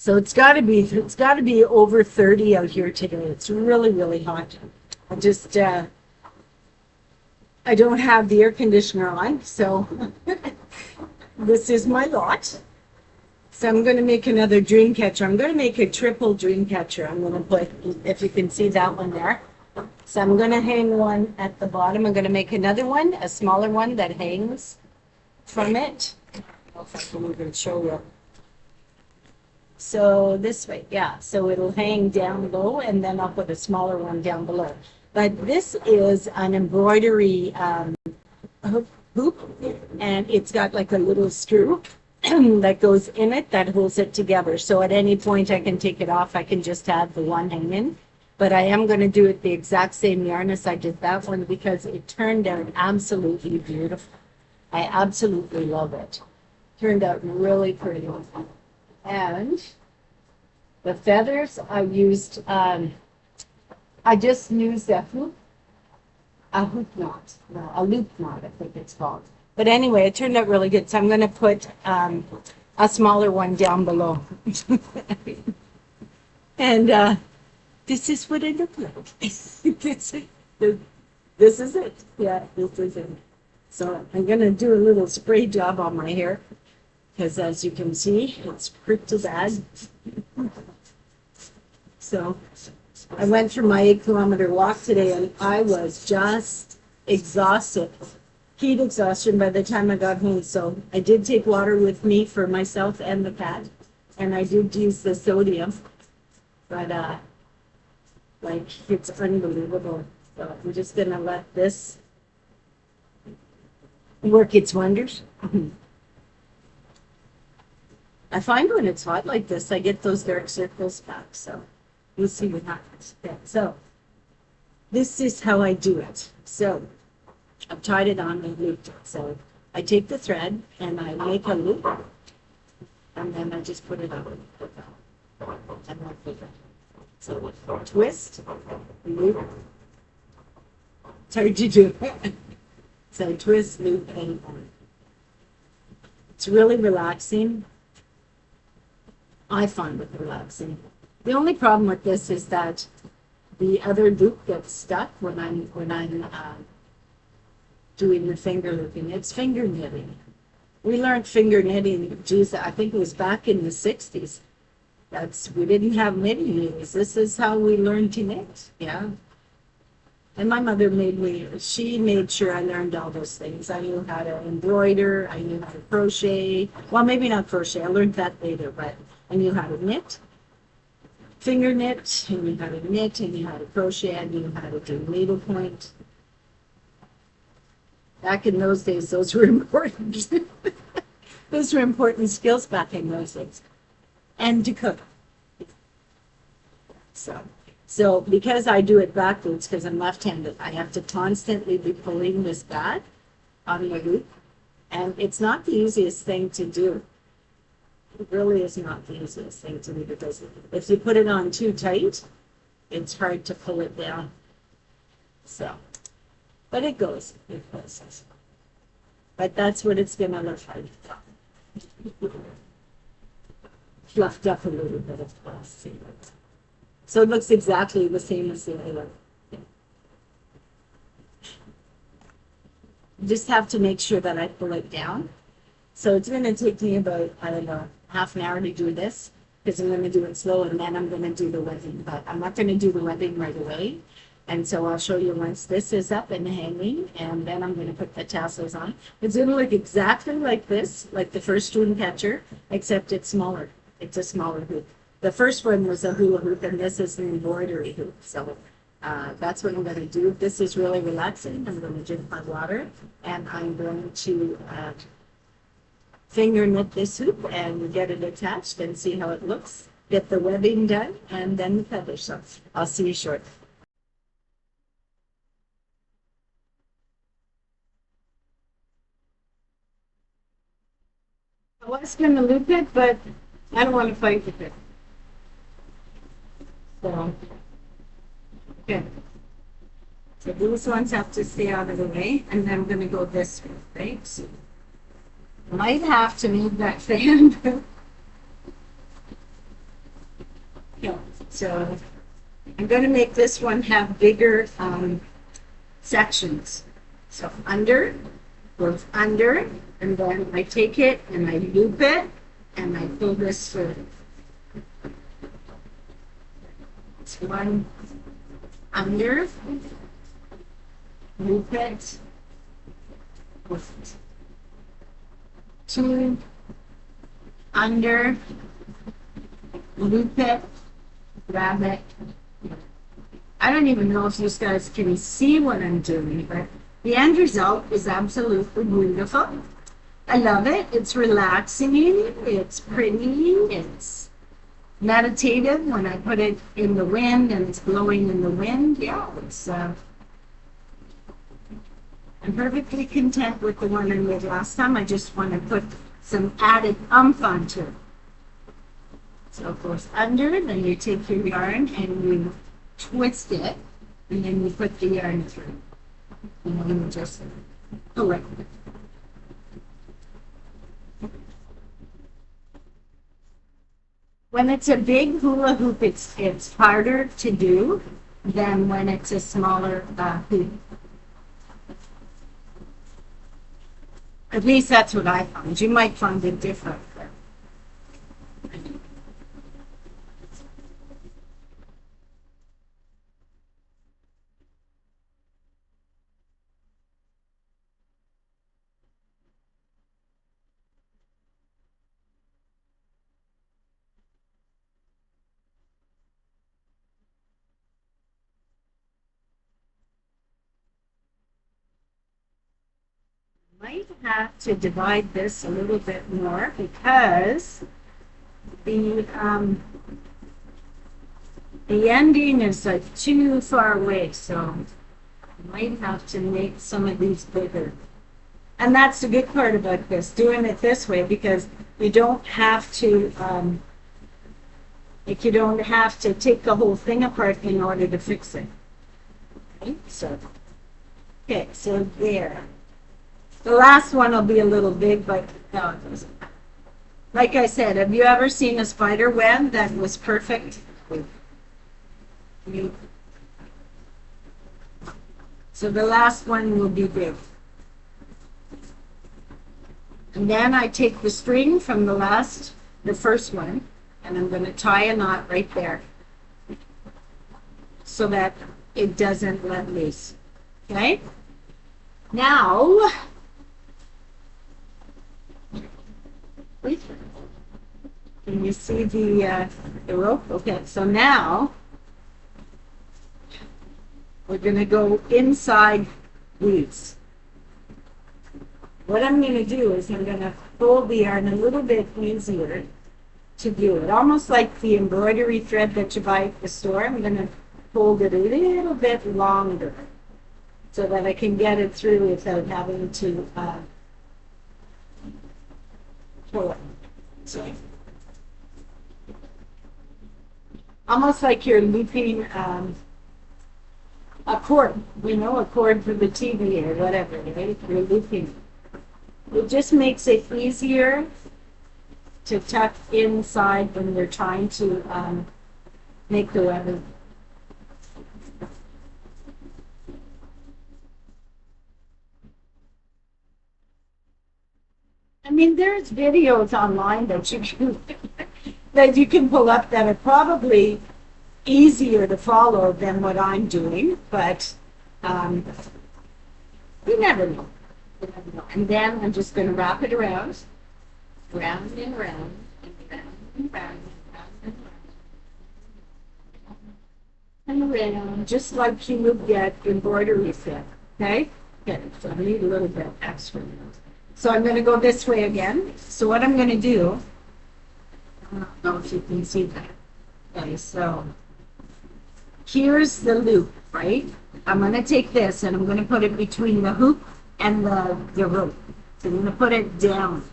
So it's got to be over 30 out here today. It's really, really hot. I just I don't have the air conditioner on, so this is my lot. So I'm going to make another dream catcher. I'm going to make a triple dream catcher. I'm going to put, if you can see that one there. So I'm going to hang one at the bottom. I'm going to make another one, a smaller one that hangs from it. I don't know if I can even show you. So this way, yeah. So it'll hang down low, and then I'll put a smaller one down below. But this is an embroidery hoop, and it's got like a little screw that goes in it that holds it together. So at any point I can take it off. I can just have the one hanging. But I am going to do it the exact same yarn as I did that one because it turned out absolutely beautiful. I absolutely love it. Turned out really pretty. And the feathers I just used a hoop knot, no, a loop knot, I think it's called. But anyway, it turned out really good. So I'm going to put a smaller one down below. And this is what it looked like. this is it. Yeah, this is it. So I'm going to do a little spray job on my hair because as you can see, it's pretty bad. So I went for my 8-kilometer walk today and I was just exhausted. Heat exhaustion by the time I got home. So I did take water with me for myself and the cat. And I did use the sodium. But like it's unbelievable. So I'm just gonna let this work its wonders. I find when it's hot like this, I get those dark circles back. So we'll see what happens. Yeah, so this is how I do it. So I've tied it on and looped it. So I take the thread and I make a loop and then I just put it on and I put it. So twist, loop. It's hard to do. So twist, loop, and it's really relaxing. I find it relaxing. The only problem with this is that the other loop gets stuck when I'm doing the finger looping. It's finger knitting. We learned finger knitting, geez, I think it was back in the 60s. We didn't have knitting needles. This is how we learned to knit, yeah. And my mother she made sure I learned all those things. I knew how to embroider, I knew how to crochet. Well, maybe not crochet, I learned that later, but I knew how to knit, finger knit, I knew how to knit, I knew how to crochet, I knew how to do needlepoint. Back in those days, those were important. Those were important skills back in those days. And to cook. So because I do it backwards, because I'm left-handed, I have to constantly be pulling this back on the loop. And it's not the easiest thing to do. It really is not the easiest thing to do because if you put it on too tight, it's hard to pull it down. So, but it goes. It goes. But that's what it's going to look like. Fluffed up a little bit of glass. So it looks exactly the same as the other. Just have to make sure that I pull it down. So it's going to take me about, I don't know, half an hour to do this because I'm going to do it slow and then I'm going to do the webbing. But I'm not going to do the webbing right away. And so I'll show you once this is up and hanging, and then I'm going to put the tassels on. It's going to look exactly like this, like the first dream catcher, except it's smaller. It's a smaller hoop. The first one was a hula hoop, and this is an embroidery hoop. So that's what I'm going to do. This is really relaxing. I'm going to drink my water, and I'm going to finger knit this hoop and get it attached and see how it looks. Get the webbing done, and then the feathers. So I'll see you shortly. I was going to loop it, but I don't want to fight with it. So, okay. So these ones have to stay out of the way, and then I'm going to go this way, right? So, might have to move that fan. So I'm going to make this one have bigger sections. So under, goes under, and then I take it and I loop it and I pull this through. It's one under, loop it, two under, loop it, grab it. I don't even know if you guys can see what I'm doing, but the end result is absolutely beautiful. I love it. It's relaxing. It's pretty. It's meditative when I put it in the wind and it's blowing in the wind. Yeah, it's. I'm perfectly content with the one I made last time. I just want to put some added onto it. So it goes under, then you take your yarn and you twist it, and then you put the yarn through. And then you just pull it. When it's a big hula hoop, it's harder to do than when it's a smaller hoop. At least that's what I found. You might find it different. Might have to divide this a little bit more because the ending is like too far away, so I might have to make some of these bigger. And that's the good part about this, doing it this way, because you don't have to you don't have to take the whole thing apart in order to fix it. Okay, so there. The last one will be a little big, but no, it doesn't. Like I said, have you ever seen a spider web that was perfect? So the last one will be big. And then I take the string from the first one, and I'm going to tie a knot right there so that it doesn't let loose. Okay? Now, can you see the rope? Okay, so now we're going to go inside these. What I'm going to do is I'm going to fold the yarn a little bit easier to do it. Almost like the embroidery thread that you buy at the store. I'm going to fold it a little bit longer so that I can get it through without having to pull it. So, almost like you're looping a cord, a cord for the TV or whatever, right? You're looping. It just makes it easier to tuck inside when you're trying to make the webbing. I mean, there's videos online that you can pull up that are probably easier to follow than what I'm doing, but you never know. And then I'm just going to wrap it around and round and round and round and round, just like you would get embroidery set. Okay? Okay, so I need a little bit extra. So I'm going to go this way again. So what I'm going to do, I don't know if you can see that. Okay, so here's the loop, right? I'm going to take this and I'm going to put it between the hoop and the rope. So I'm going to put it down.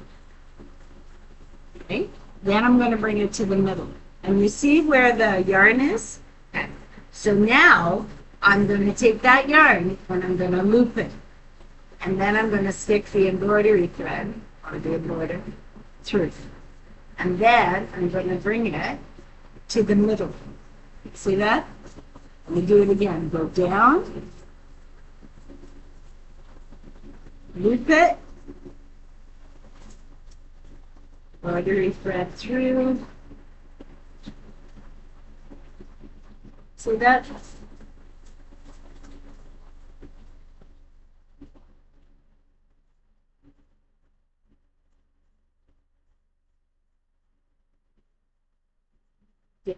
Okay? Then I'm going to bring it to the middle. And you see where the yarn is? Okay. So now I'm going to take that yarn and I'm going to loop it. And then I'm going to stick the embroidery thread, or the embroidery, through. And then I'm going to bring it to the middle. See that? Let me do it again. Go down, loop it, embroidery thread through. See that?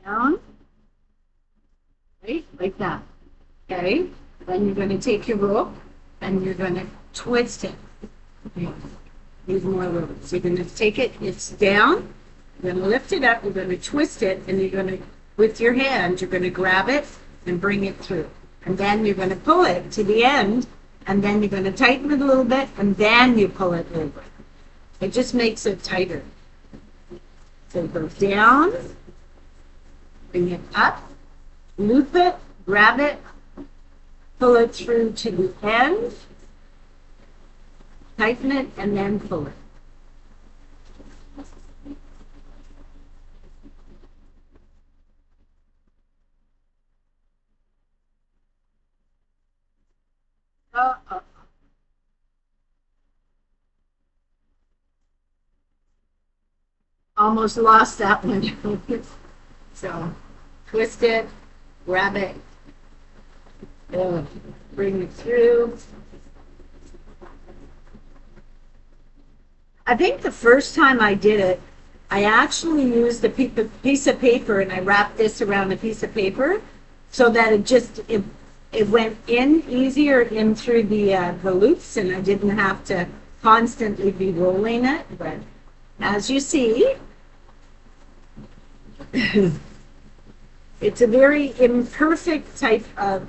Down, right? Like that. Okay? Then you're going to take your rope and you're going to twist it. Yeah. Use more rope. So you're going to take it, it's down, you're going to lift it up, you're going to twist it, and you're going to, with your hand, you're going to grab it and bring it through. And then you're going to pull it to the end, and then you're going to tighten it a little bit, and then you pull it over. It just makes it tighter. So it goes down, bring it up, loop it, grab it, pull it through to the end, tighten it, and then pull it. Uh-oh. Almost lost that one. So twist it, grab it, bring it through. I think the first time I did it, I actually used a piece of paper and I wrapped this around a piece of paper so that it went in easier in through the loops and I didn't have to constantly be rolling it. But as you see, it's a very imperfect type of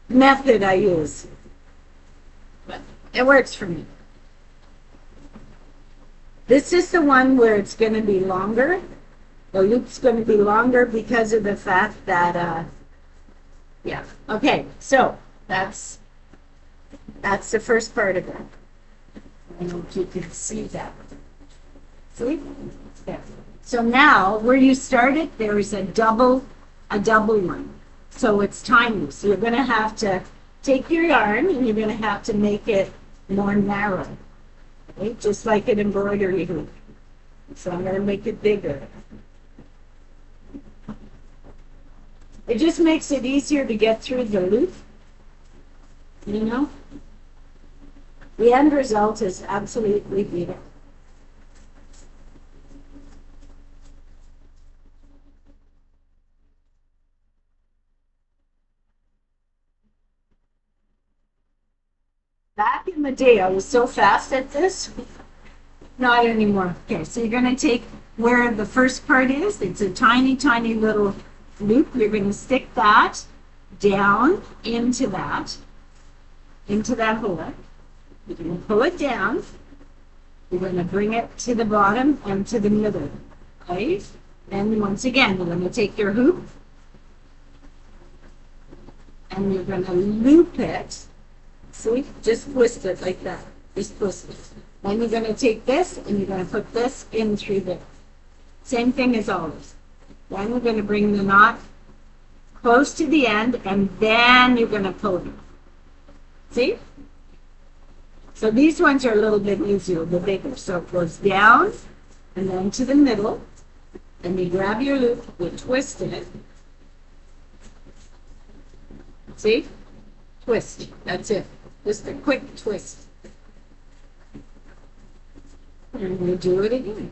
method I use, but it works for me. This is the one where it's going to be longer. The loop's going to be longer because of the fact that, yeah. Okay, so that's the first part of it. I don't know if you can see that. See? Yeah. So now, where you started, there is a double one. So it's tiny. So you're going to have to take your yarn and you're going to have to make it more narrow. Okay? Just like an embroidery hoop. So I'm going to make it bigger. It just makes it easier to get through the loop. You know? The end result is absolutely beautiful. Back in the day, I was so fast at this. Not anymore. Okay, so you're going to take where the first part is. It's a tiny, tiny little loop. You're going to stick that down into that hole. You're going to pull it down. You're going to bring it to the bottom and to the middle. Okay? And once again, you're going to take your hoop and you're going to loop it. See? Just twist it like that. Just twist it. Then you're going to take this and you're going to put this in through there. Same thing as always. Then we're going to bring the knot close to the end and then you're going to pull it. See? So these ones are a little bit easier, the bigger. So it goes down and then to the middle. Then you grab your loop, you twist it. See? Twist. That's it. Just a quick twist. And we do it again.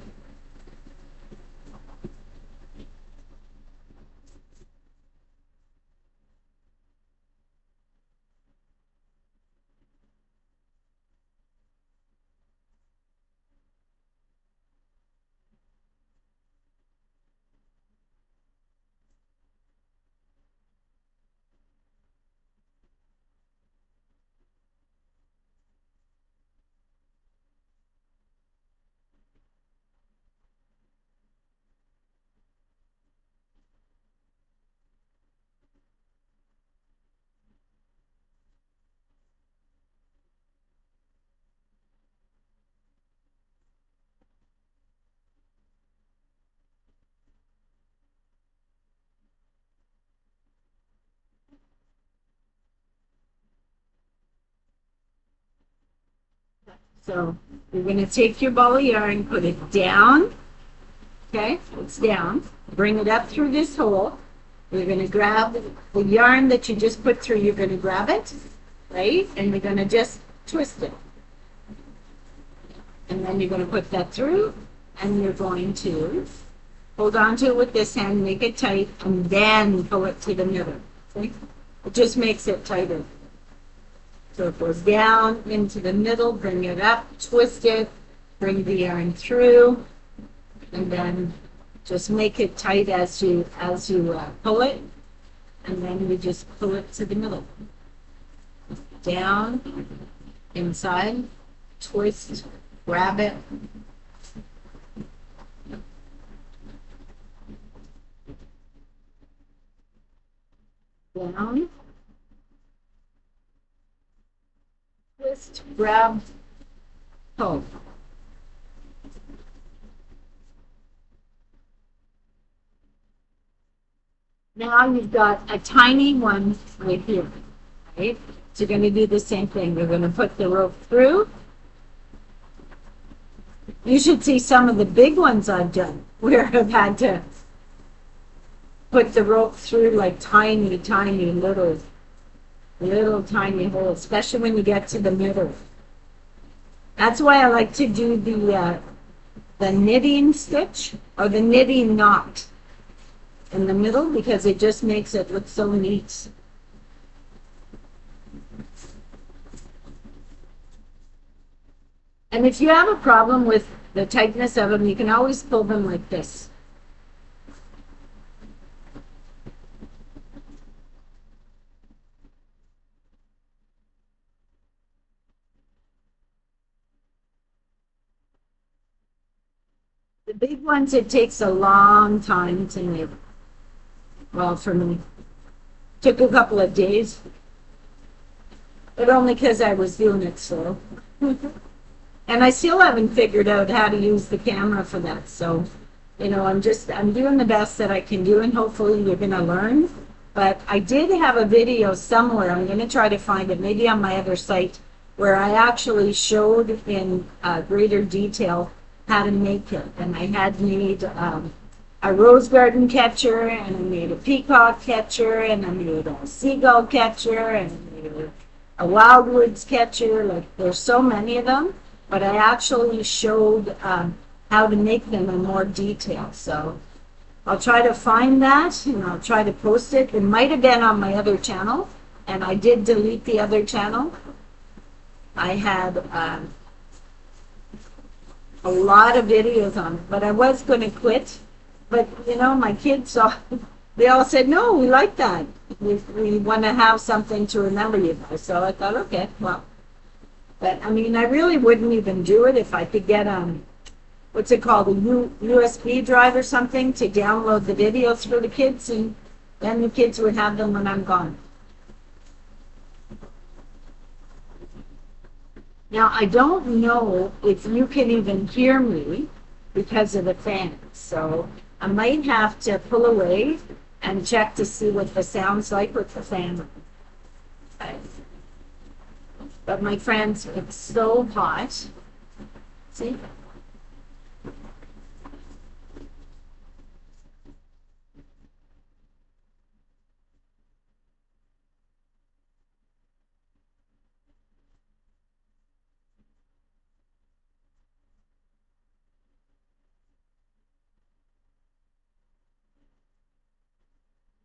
So you're going to take your ball of yarn, put it down. Okay, it's down. Bring it up through this hole. You're going to grab the yarn that you just put through. You're going to grab it, right? And you're going to just twist it. And then you're going to put that through, and you're going to hold on to it with this hand, make it tight, and then pull it to the middle. See? It just makes it tighter. So it goes down into the middle, bring it up, twist it, bring the yarn through, and then just make it tight as you pull it, and then you just pull it to the middle. Down, inside, twist, grab it. Down, twist, grab, pull. Now you've got a tiny one right here, right? So you're going to do the same thing. You're going to put the rope through. You should see some of the big ones I've done where I've had to put the rope through like tiny, tiny little tiny holes, especially when you get to the middle. That's why I like to do the knitting stitch or the knitting knot in the middle, because it just makes it look so neat. And if you have a problem with the tightness of them, you can always pull them like this. The big ones, it takes a long time to make. Well, for me, took a couple of days, but only because I was doing it slow. And I still haven't figured out how to use the camera for that. So, you know, I'm doing the best that I can do, and hopefully you're going to learn. But I did have a video somewhere. I'm going to try to find it, maybe on my other site, where I actually showed in greater detail how to make it. And I had made a rose garden catcher, and I made a peacock catcher, and I made a seagull catcher, and I made a wildwoods catcher. Like, there's so many of them. But I actually showed how to make them in more detail. So I'll try to find that, and I'll try to post it. It might have been on my other channel, and I did delete the other channel. I had a lot of videos on it, but I was going to quit. But, you know, my kids saw, they all said, no, we like that. We want to have something to remember you by. So I thought, okay, well. But, I mean, I really wouldn't even do it if I could get, what's it called, a USB drive or something to download the videos for the kids, and then the kids would have them when I'm gone. Now, I don't know if you can even hear me because of the fan, so I might have to pull away and check to see what the sound's like with the fan. Okay. But my friends, it's so hot. See?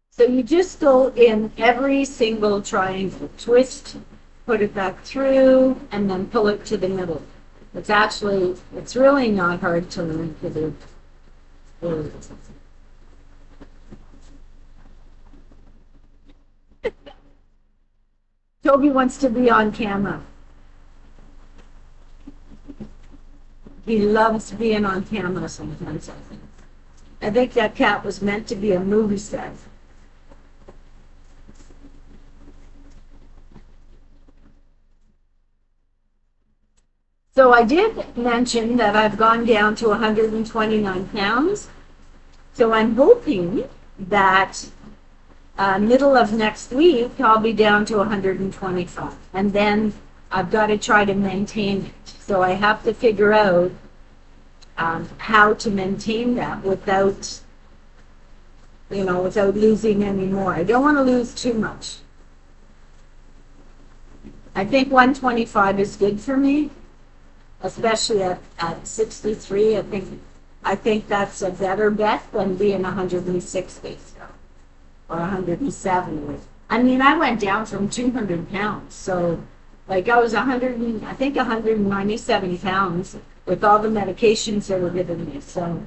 So you just go in every single triangle, twist, put it back through, and then pull it to the middle. It's really not hard to learn to do. Toby wants to be on camera. He loves being on camera sometimes, I think. I think that cat was meant to be a movie star. So I did mention that I've gone down to 129 pounds. So I'm hoping that middle of next week, I'll be down to 125. And then I've got to try to maintain it. So I have to figure out how to maintain that without, without losing any more. I don't want to lose too much. I think 125 is good for me, especially at 63. I think that's a better bet than being 160 or 170. I mean, I went down from 200 pounds, so like I was 197 pounds with all the medications they were giving me. So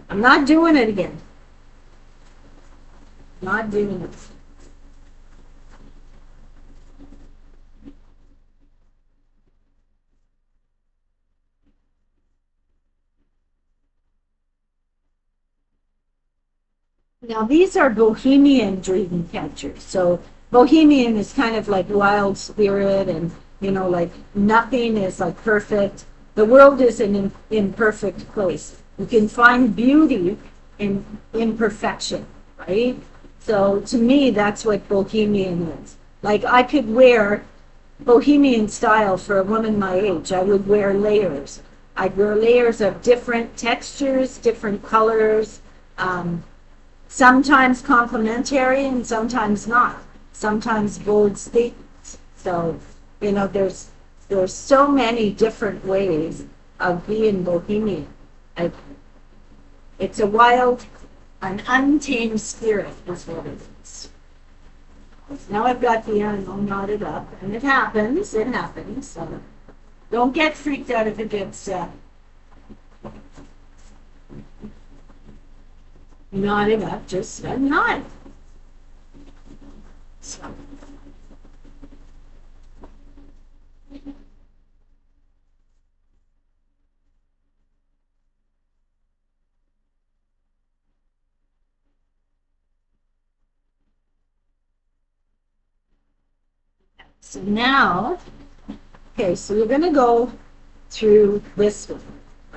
I'm not doing it again. Not doing it. Now these are bohemian dream catchers. So bohemian is kind of like wild spirit, and like nothing is like perfect. The world is an imperfect place. You can find beauty in imperfection, right? So to me, that's what bohemian is. Like I could wear bohemian style for a woman my age. I would wear layers. I'd wear layers of different textures, different colors. Sometimes complementary and sometimes not. Sometimes bold statements. So, there's so many different ways of being bohemian. I, it's a wild, an untamed spirit is what it is. Now I've got the animal knotted up, and it happens. So don't get freaked out if it gets knotted up, just a knot. So. So now, okay, so you're going to go through this one,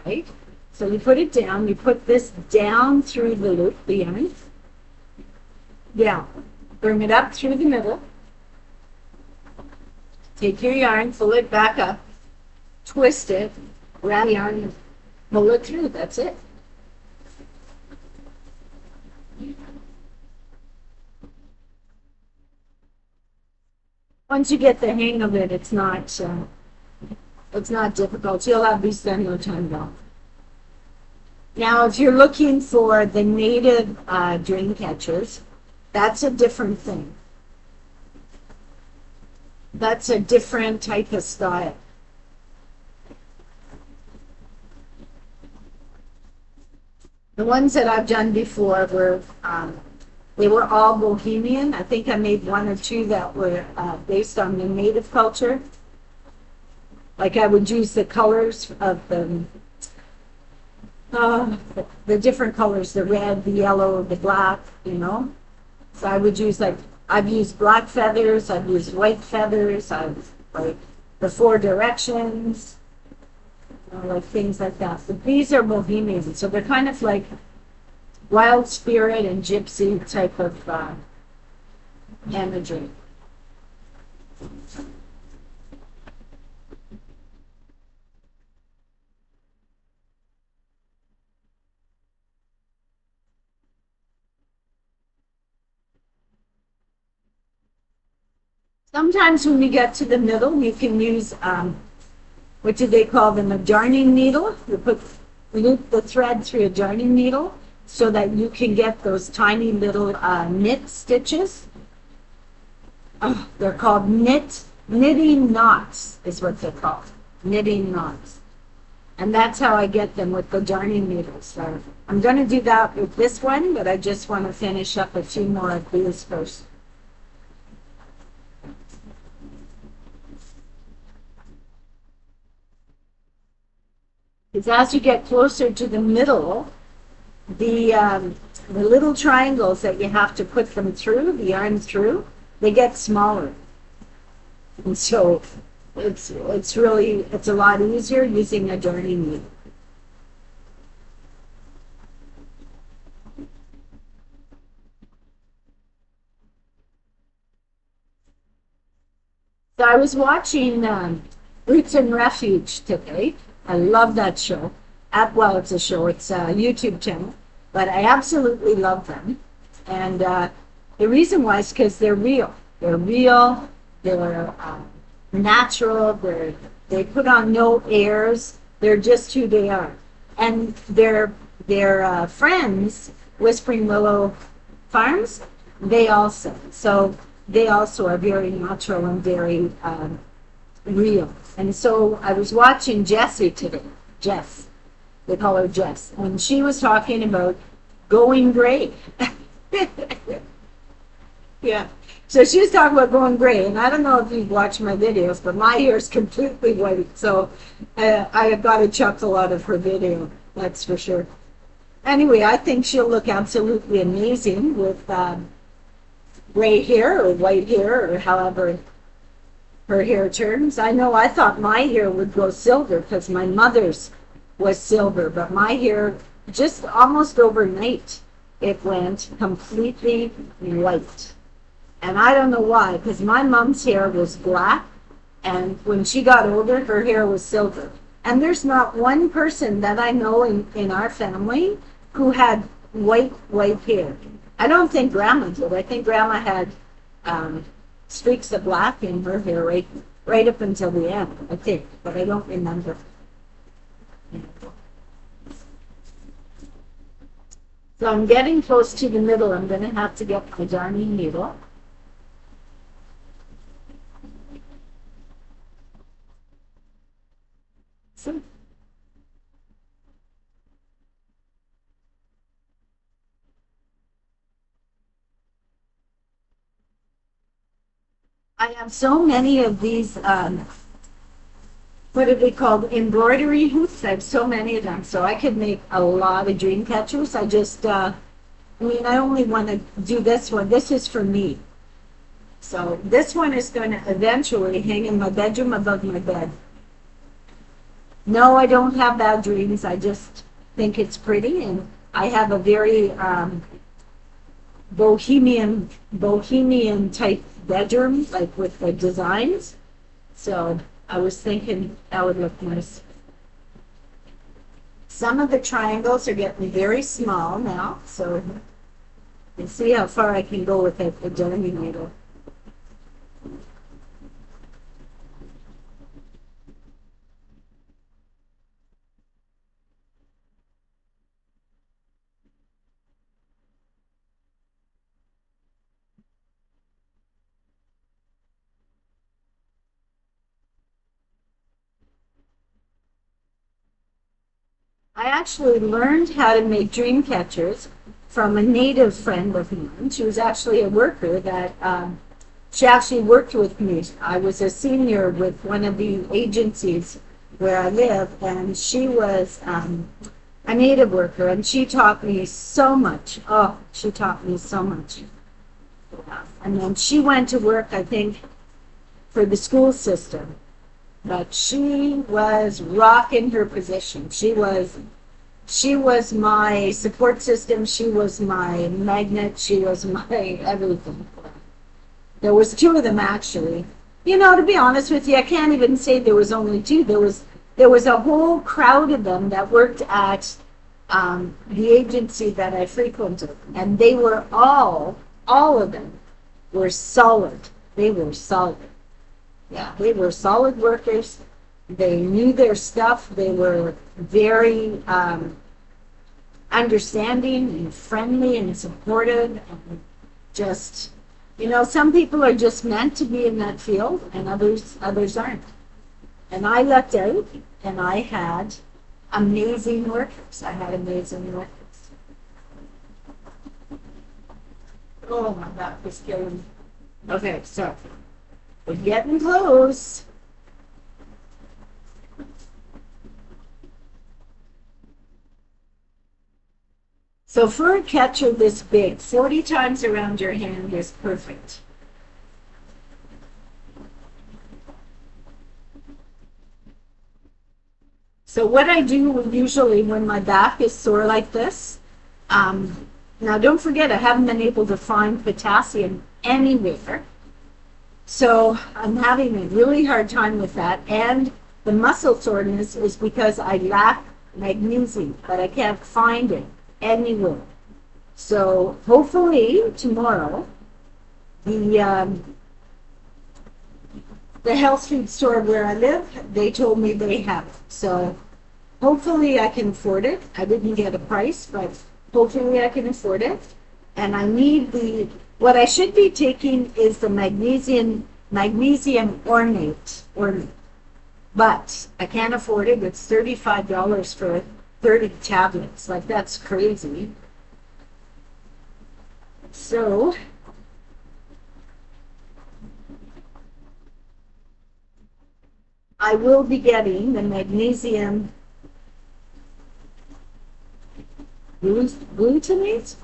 right? So you put it down, you put this down through the loop, the yarn. Down. Bring it up through the middle. Take your yarn, pull it back up, twist it, grab the yarn, and pull it through. That's it. Once you get the hang of it, it's not difficult. You'll have to spend no time though. Now, if you're looking for the native dream catchers, that's a different thing. That's a different type of style. The ones that I've done before were, they were all bohemian. I think I made one or two that were based on the native culture. Like I would use the colors of the different colors, the red, the yellow, the black, So I would use I've used black feathers, I've used white feathers, I've like the 4 directions, like things like that. But these are bohemian, so they're kind of like wild spirit and gypsy type of imagery. Sometimes when you get to the middle, you can use, what do they call them, a darning needle. You loop the thread through a darning needle so that you can get those tiny little knit stitches. Oh, they're called knitting knots is what they're called, knitting knots. And that's how I get them with the darning needles. So I'm going to do that with this one, but I just want to finish up a few more of these first. Because as you get closer to the middle, the little triangles that you have to put them through, the yarn through, they get smaller. And so it's a lot easier using a darning needle. So I was watching Roots and Refuge today. I love that show. Well, it's a show. It's a YouTube channel, but I absolutely love them. And the reason why is because they're real. They're real. They're natural. They put on no airs. They're just who they are. And their friends, Whispering Willow Farms, they also. So they also are very natural and very real. And so I was watching Jessie today. Jess. They call her Jess. And she was talking about going gray. Yeah. So she was talking about going gray. And I don't know if you've watched my videos, but my hair is completely white. So I got a chuckle out of her video. That's for sure. Anyway, I think she'll look absolutely amazing with gray hair or white hair or however her hair turns. I know I thought my hair would go silver because my mother's was silver, but my hair just almost overnight it went completely white. And I don't know why, because my mom's hair was black, and when she got older, her hair was silver. And there's not one person that I know in our family who had white hair. I don't think Grandma did. I think Grandma had streaks of black in her hair right up until the end, I think, but I don't remember. So I'm getting close to the middle. I'm going to have to get my darning needle. So I have so many of these, what are they called? Embroidery hoops. I have so many of them. So I could make a lot of dream catchers. I just, I only want to do this one. This is for me. So this one is going to eventually hang in my bedroom above my bed. No, I don't have bad dreams. I just think it's pretty. And I have a very bohemian type bedroom, like with the designs. So I was thinking that would look nice. Some of the triangles are getting very small now, so you see how far I can go with a darning needle. I actually learned how to make dream catchers from a native friend of mine. She was actually a worker that she actually worked with me. I was a senior with one of the agencies where I live, and she was a native worker, and she taught me so much. Oh, she taught me so much. Yeah. And then she went to work, I think, for the school system. But she was rocking her position. She was my support system. She was my magnet. She was my everything. There was two of them actually. To be honest with you, I can't even say there was only two. There was a whole crowd of them that worked at the agency that I frequented, and they were all of them were solid. They were solid. Yeah, they were solid workers. They knew their stuff. They were very understanding and friendly and supportive. And just, some people are just meant to be in that field, and others aren't. And I lucked out, and I had amazing workers. Oh, my back is killing me. Okay, so we're getting close. So for a catcher this big, 40 times around your hand is perfect. So what I do usually when my back is sore like this, now don't forget I haven't been able to find potassium anywhere. So I'm having a really hard time with that. And the muscle soreness is because I lack magnesium, but I can't find it anywhere. So hopefully tomorrow, the the health food store where I live, they told me they have it. So hopefully I can afford it. I didn't get a price, but hopefully I can afford it. And I need what I should be taking is the magnesium ornate. But I can't afford it. It's $35 for 30 tablets. Like, that's crazy. So I will be getting the magnesium glutamate.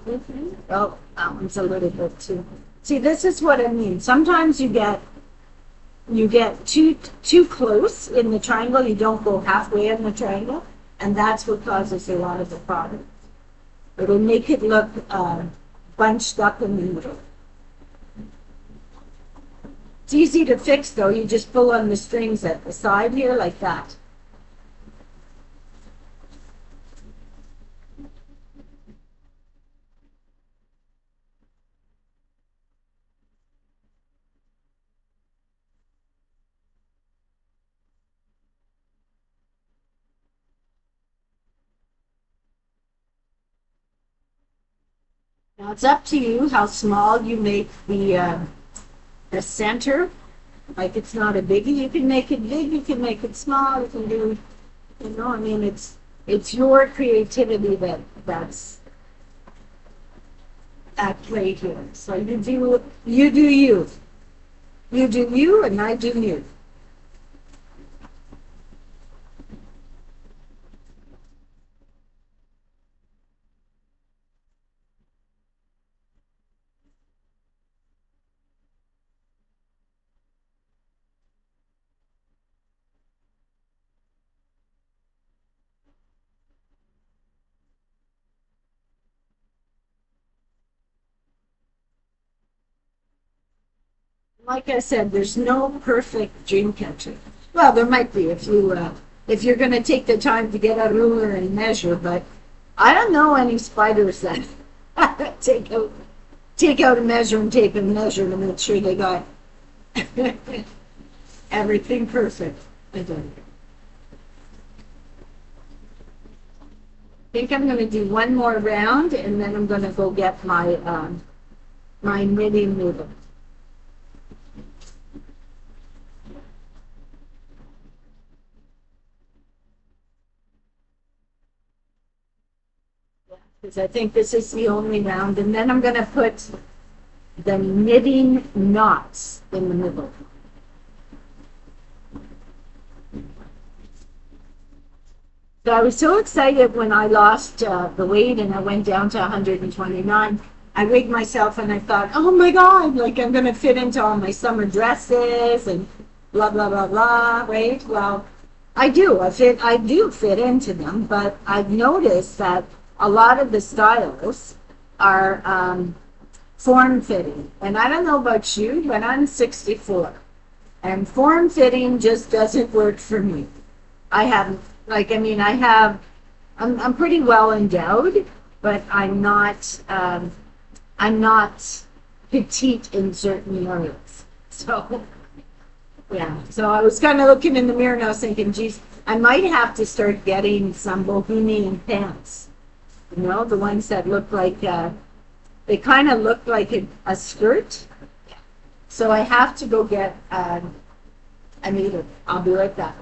Oh, that one's a little bit too. See, this is what I mean. Sometimes you get too close in the triangle. You don't go halfway in the triangle, and that's what causes a lot of the problems. It'll make it look bunched up in the middle. It's easy to fix, though. You just pull on the strings at the side here like that. Now it's up to you how small you make the center. Like, it's not a biggie. You can make it big. You can make it small. You can do, I mean, it's your creativity that's at play here. So you do you. You do you, and I do you. Like I said, there's no perfect dream catcher. Well, there might be if you're going to take the time to get a ruler and measure, but I don't know any spiders that take out a measuring tape and measure to make sure they got everything perfect. I don't think I'm going to do one more round, and then I'm going to go get my knitting needle. Because I think this is the only round, and then I'm going to put the knitting knots in the middle. So I was so excited when I lost the weight and I went down to 129. I weighed myself and I thought, oh my God, like, I'm going to fit into all my summer dresses and blah, blah, blah, blah, right? Well, I do. I do fit into them, but I've noticed that a lot of the styles are form fitting. And I don't know about you, but I'm 64. And form fitting just doesn't work for me. I have, like, I mean, I'm pretty well endowed, but I'm not petite in certain areas. So, yeah. So I was kind of looking in the mirror and I was thinking, geez, I might have to start getting some bohemian pants. The ones that look like, they kind of look like a skirt. So I have to go get a needle. I'll be right back.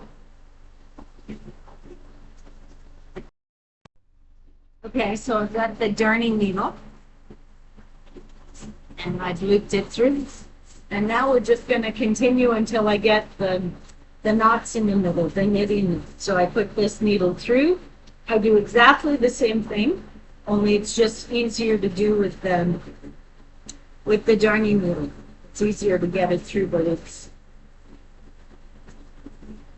Okay, so I've got the darning needle. And I've looped it through. And now we're just going to continue until I get the knots in the middle, the knitting. So I put this needle through. I do exactly the same thing, only it's just easier to do with the darning needle. It's easier to get it through, but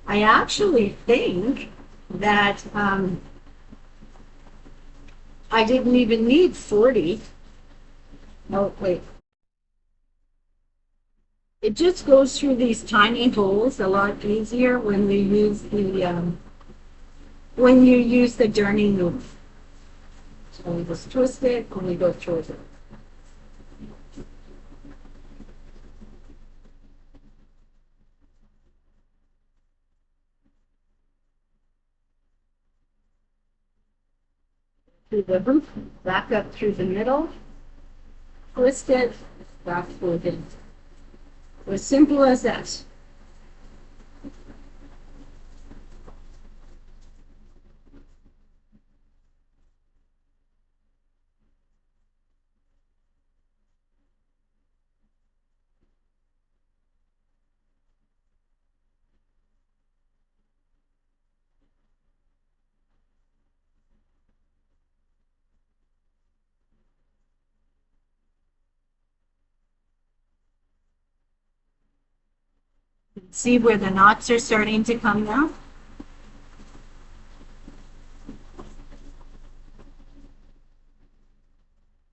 I actually think that I didn't even need 40. No, wait. It just goes through these tiny holes a lot easier when you use the darning needle. So we just twist it and we go through it. Through the hoop, back up through the middle, twist it, back through it. As simple as that. See where the knots are starting to come now?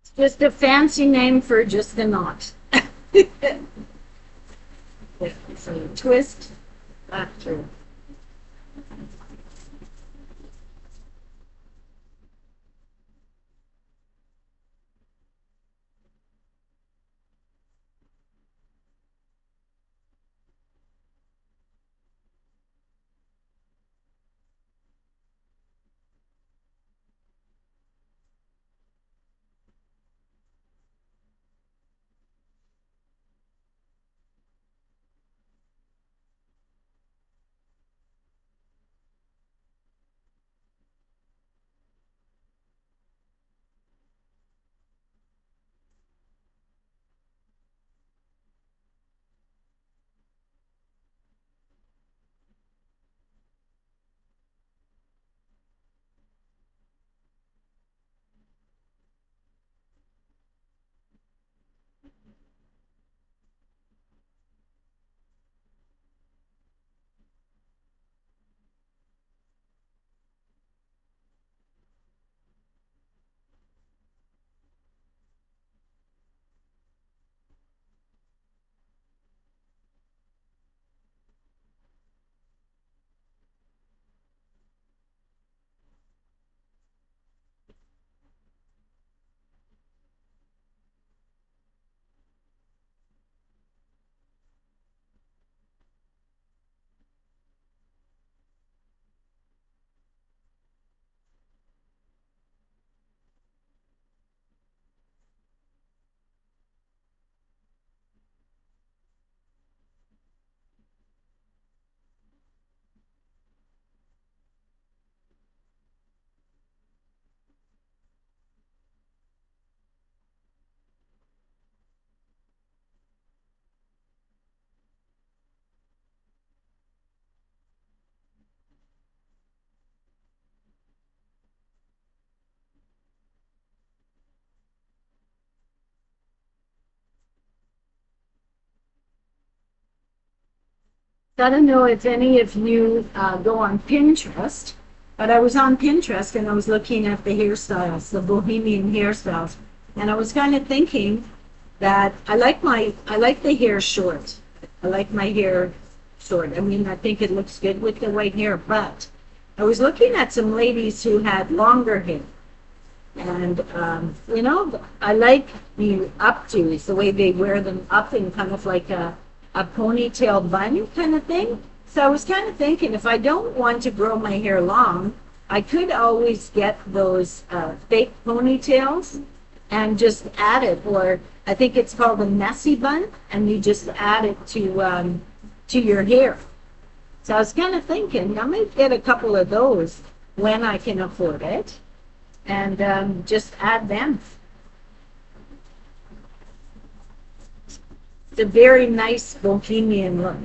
It's just a fancy name for just a knot. So you twist back through. I don't know if any of you go on Pinterest, but I was on Pinterest and I was looking at the hairstyles, the bohemian hairstyles, and I was kind of thinking that I like the hair short. I like my hair short. I mean, I think it looks good with the white hair, but I was looking at some ladies who had longer hair. And, I like the updos, the way they wear them up in kind of like a ponytail bun kind of thing. So I was kind of thinking if I don't want to grow my hair long, I could always get those fake ponytails and just add it. Or I think it's called a messy bun, and you just add it to your hair. So I was kind of thinking I might get a couple of those when I can afford it, and just add them. It's a very nice bohemian look.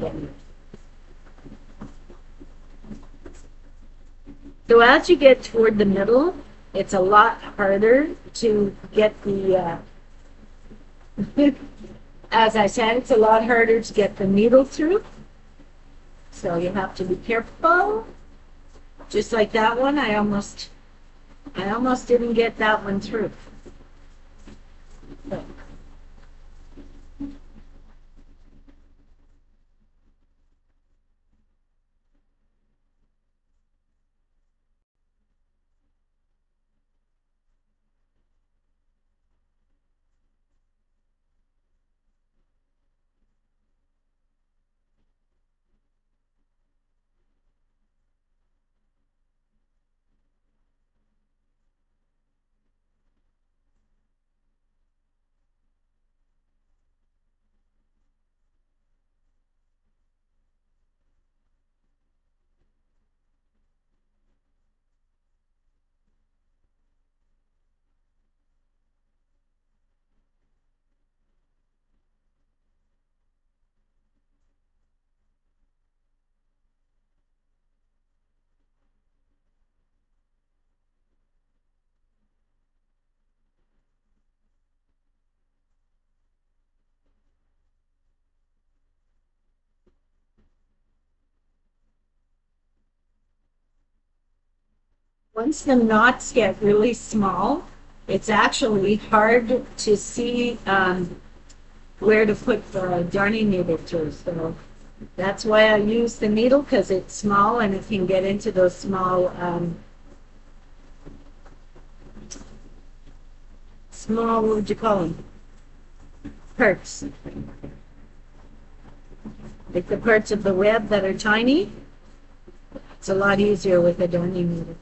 So as you get toward the middle, it's a lot harder to get the, as I said, it's a lot harder to get the needle through. So you have to be careful. Just like that one, I almost didn't get that one through. So. Once the knots get really small, it's actually hard to see where to put the darning needle through. So that's why I use the needle, because it's small and it can get into those small, what would you call them? Parts. Like the parts of the web that are tiny. It's a lot easier with a darning needle.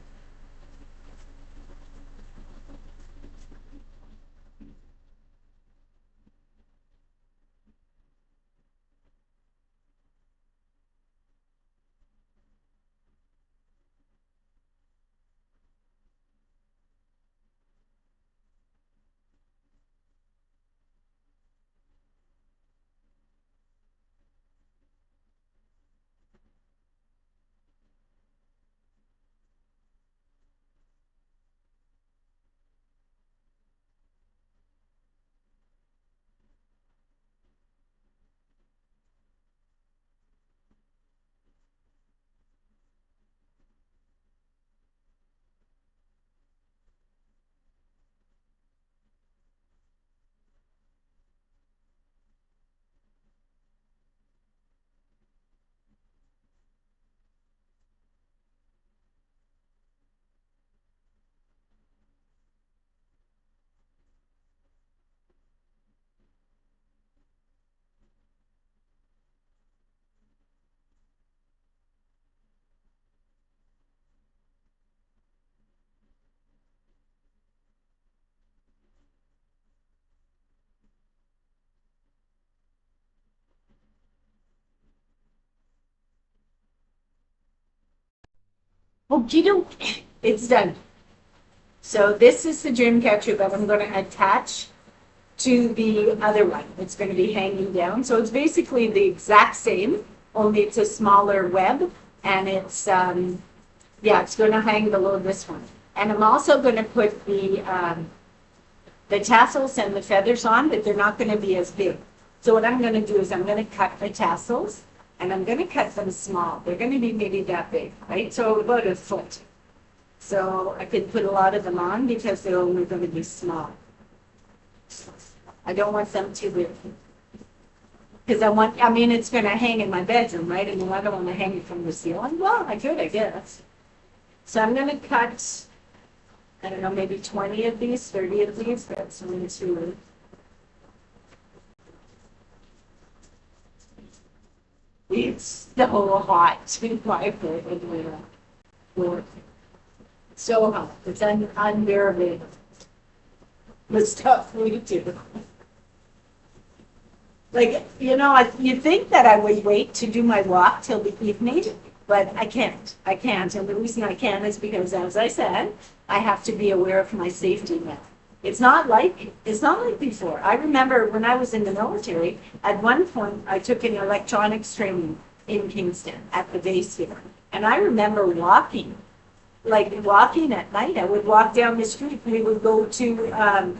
Okie doke. It's done. So this is the dream catcher that I'm going to attach to the other one. It's going to be hanging down. So it's basically the exact same, only it's a smaller web, and yeah, it's going to hang below this one. And I'm also going to put the tassels and the feathers on, but they're not going to be as big. So what I'm going to do is I'm going to cut the tassels, and I'm going to cut them small. They're going to be maybe that big, right? So about a foot. So I could put a lot of them on because they're only going to be small. I don't want them too big. Because I mean, it's going to hang in my bedroom, right? And I don't want to hang it from the ceiling. Well, I could, I guess. So I'm going to cut, I don't know, maybe 20 of these, 30 of these. That's 1, 2. It's so hot to my floor. So hot. It's unbearable. The stuff we do. Like, you think that I would wait to do my walk till the evening, but I can't. I can't. And the reason I can't is because, as I said, I have to be aware of my safety net. It's not like before. I remember when I was in the military, at one point I took an electronics training in Kingston at the base here. And I remember walking at night. I would walk down the street. We would go to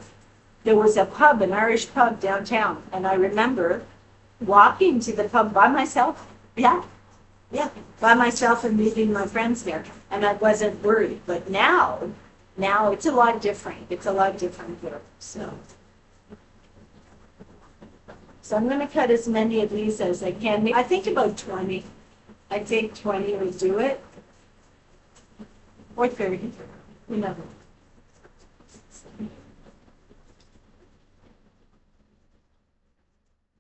there was a pub, an Irish pub downtown, and I remember walking to the pub by myself. Yeah, by myself and meeting my friends there, and I wasn't worried. But now it's a lot different. It's a lot different here. So I'm going to cut as many of these as I can. I think about 20. I think 20 would do it, or 30. You know.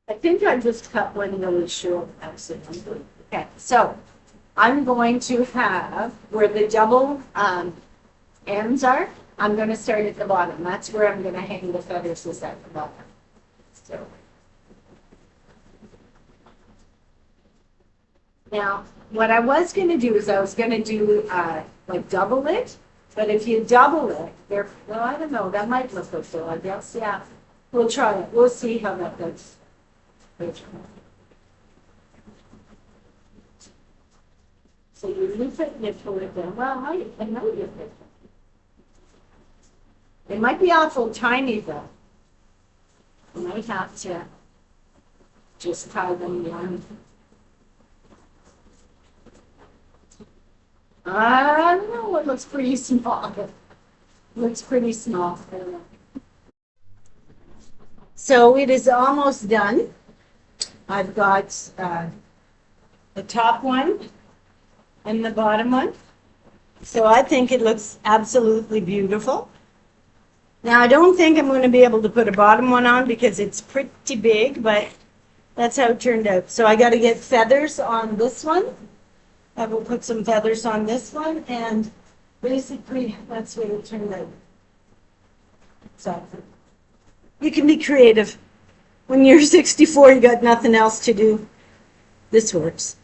I think I just cut one really short accidentally. Okay, so I'm going to have where the double ends are, I'm going to start at the bottom. That's where I'm going to hang the feathers, is at the bottom. So now, what I was going to do is I was going to do like double it, but if you double it, well, I don't know, that might look good, I guess, yeah. We'll try it. We'll see how that goes. So you loop it and you pull it down. Well, I know you did. It might be awful tiny though. You might have to just tie them down. I don't know, it looks pretty small. Looks pretty small. So it is almost done. I've got the top one and the bottom one. So I think it looks absolutely beautiful. Now I don't think I'm going to be able to put a bottom one on because it's pretty big, but that's how it turned out. So I got to get feathers on this one. I will put some feathers on this one, and basically that's what it turned out. So you can be creative. When you're 64, you got nothing else to do. This works.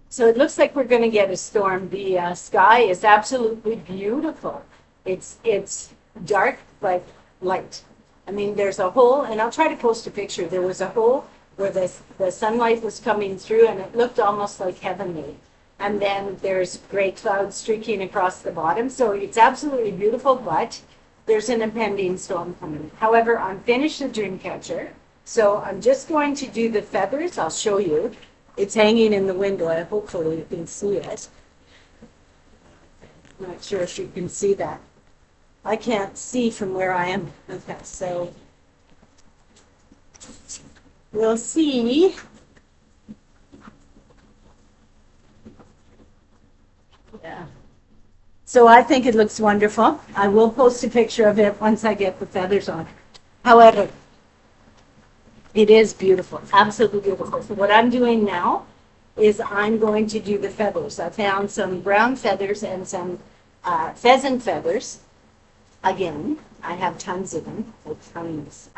So it looks like we're going to get a storm. The sky is absolutely beautiful. It's dark but light. I mean, there's a hole, and I'll try to post a picture. There was a hole where the sunlight was coming through, and it looked almost like heavenly. And then there's gray clouds streaking across the bottom. So it's absolutely beautiful, but there's an impending storm coming. However, I'm finished the dream catcher. So I'm just going to do the feathers. I'll show you. It's hanging in the window. Hopefully you can see it. I'm not sure if you can see that. I can't see from where I am. Okay, so we'll see. Yeah. So I think it looks wonderful. I will post a picture of it once I get the feathers on. However, it is beautiful, absolutely beautiful. So what I'm doing now is I'm going to do the feathers. I found some brown feathers and some pheasant feathers. Again, I have tons of them, like tons,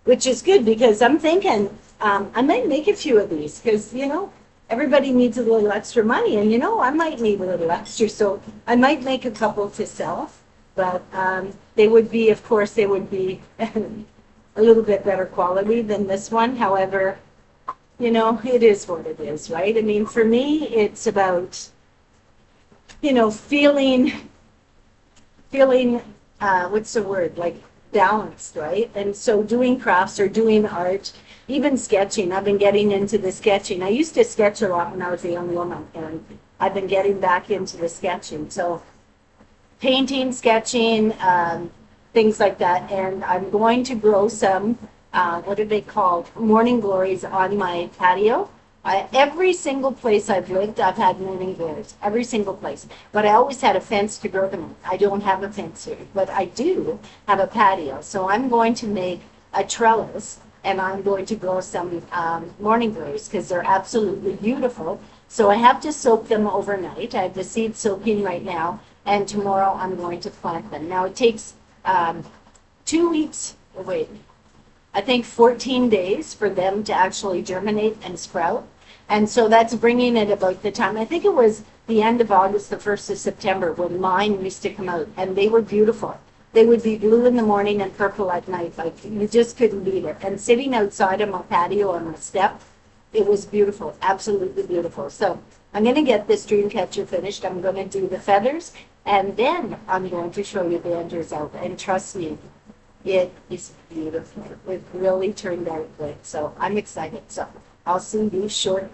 which is good because I'm thinking I might make a few of these because, you know, everybody needs a little extra money, and, you know, I might need a little extra, so I might make a couple to sell, but they would be, of course, they would be a little bit better quality than this one. However, you know, it is what it is, right? I mean, for me, it's about, you know, feeling, what's the word, like balanced, right? And so doing crafts or doing art, even sketching, I've been getting into the sketching. I used to sketch a lot when I was a young woman, and I've been getting back into the sketching. So painting, sketching, things like that. And I'm going to grow some, what are they called? Morning glories on my patio. Every single place I've lived, I've had morning glories, every single place. But I always had a fence to grow them in. I don't have a fence here, but I do have a patio. So I'm going to make a trellis, and I'm going to grow some morning glories because they're absolutely beautiful. So I have to soak them overnight. I have the seeds soaking right now, and tomorrow I'm going to plant them. Now it takes 2 weeks, wait, I think 14 days for them to actually germinate and sprout. And so that's bringing it about the time, I think it was the end of August, the 1st of September, when mine used to come out, and they were beautiful. They would be blue in the morning and purple at night. Like, you just couldn't beat it. And sitting outside on my patio on the step, it was beautiful, absolutely beautiful. So I'm going to get this dream catcher finished. I'm going to do the feathers, and then I'm going to show you the end result. And trust me, it is beautiful. It really turned out good. So I'm excited. So I'll see you shortly.